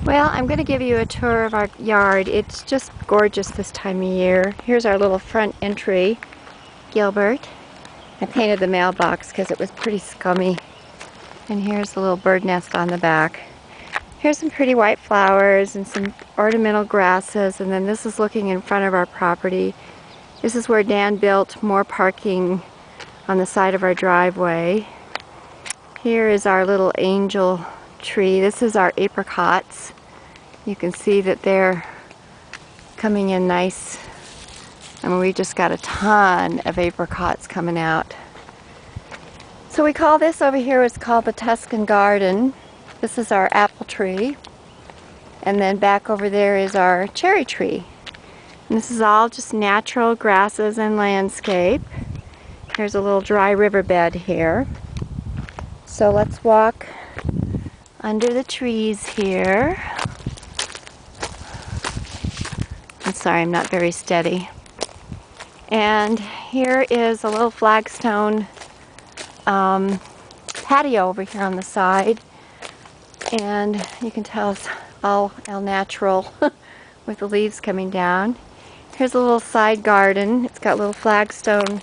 Well, I'm going to give you a tour of our yard. It's just gorgeous this time of year. Here's our little front entry, Gilbert. I painted the mailbox because it was pretty scummy. And here's the little bird nest on the back. Here's some pretty white flowers and some ornamental grasses, and then this is looking in front of our property. This is where Dan built more parking on the side of our driveway. Here is our little angel tree. This is our apricots. You can see that they're coming in nice. I mean, we just got a ton of apricots coming out. So we call this over here, it's called the Tuscan Garden. This is our apple tree. And then back over there is our cherry tree. And this is all just natural grasses and landscape. There's a little dry riverbed here. So let's walk under the trees here. I'm sorry, I'm not very steady. And here is a little flagstone patio over here on the side. And you can tell it's all natural with the leaves coming down. Here's a little side garden. It's got a little flagstone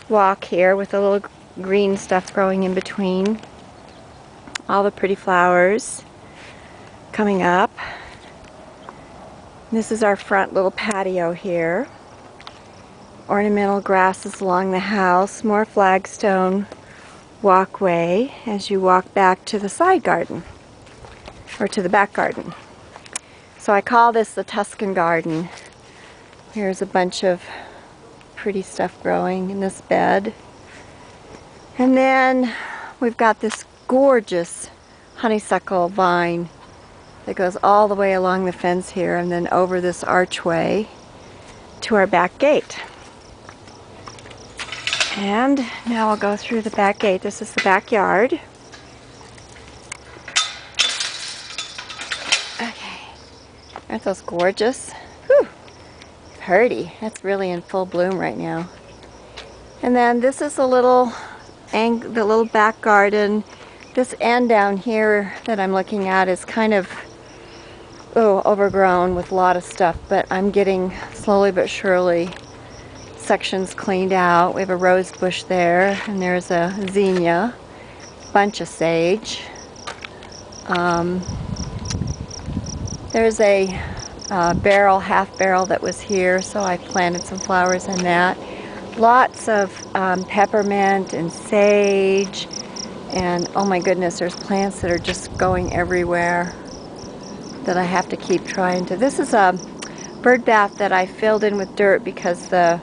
walk here with a little green stuff growing in between. All the pretty flowers coming up. This is our front little patio here. Ornamental grasses along the house. More flagstone walkway as you walk back to the side garden, or to the back garden. So I call this the Tuscan Garden. Here's a bunch of pretty stuff growing in this bed. And then we've got this gorgeous honeysuckle vine that goes all the way along the fence here and then over this archway to our back gate. And now I'll go through the back gate. This is the backyard. Okay. Aren't those gorgeous? Whew. Pretty. That's really in full bloom right now. And then this is the little back garden. This end down here that I'm looking at is kind of overgrown with a lot of stuff, but I'm getting slowly but surely sections cleaned out. We have a rose bush there, and there's a zinnia, bunch of sage. There's a half barrel that was here, so I planted some flowers in that. Lots of peppermint and sage, and oh my goodness, there's plants that are just going everywhere that I have to keep trying to. This is a bird bath that I filled in with dirt because the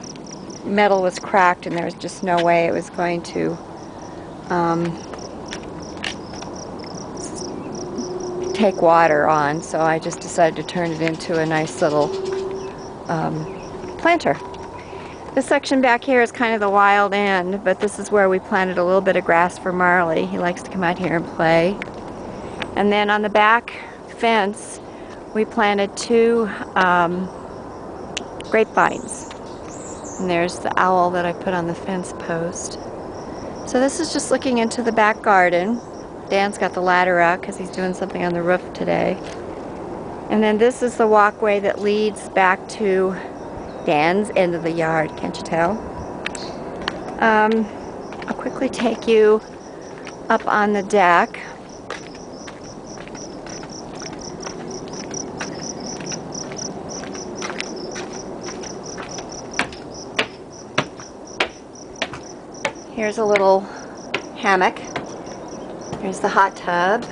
metal was cracked and there was just no way it was going to take water on, so I just decided to turn it into a nice little planter. This section back here is kind of the wild end, but this is where we planted a little bit of grass for Marley. He likes to come out here and play. And then on the back fence we planted 2 grapevines. And there's the owl that I put on the fence post. So this is just looking into the back garden. Dan's got the ladder out because he's doing something on the roof today. And then this is the walkway that leads back to Dan's end of the yard. Can't you tell? I'll quickly take you up on the deck. Here's a little hammock. Here's the hot tub.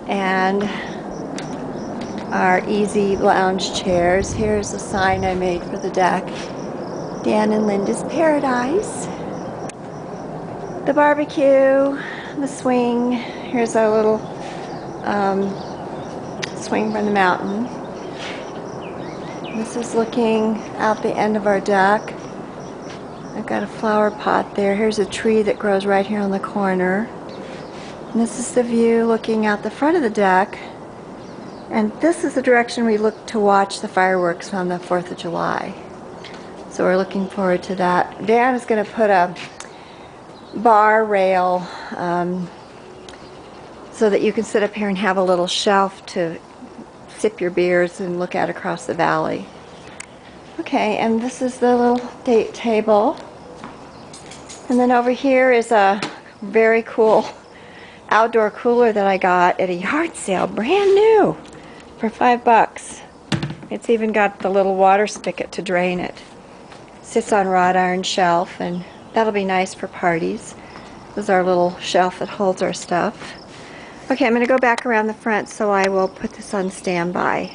And our easy lounge chairs. Here's the sign I made for the deck. Dan and Linda's Paradise. The barbecue, the swing. Here's our little swing from the mountain. This is looking out the end of our deck. I've got a flower pot there. Here's a tree that grows right here on the corner. And this is the view looking out the front of the deck. And this is the direction we look to watch the fireworks on the 4th of July. So we're looking forward to that. Dan is going to put a bar rail so that you can sit up here and have a little shelf to sip your beers and look out across the valley. Okay, and this is the little date table. And then over here is a very cool outdoor cooler that I got at a yard sale, brand new, for $5. It's even got the little water spigot to drain it. Sits on wrought iron shelf, and that'll be nice for parties. This is our little shelf that holds our stuff. Okay, I'm going to go back around the front, so I will put this on standby.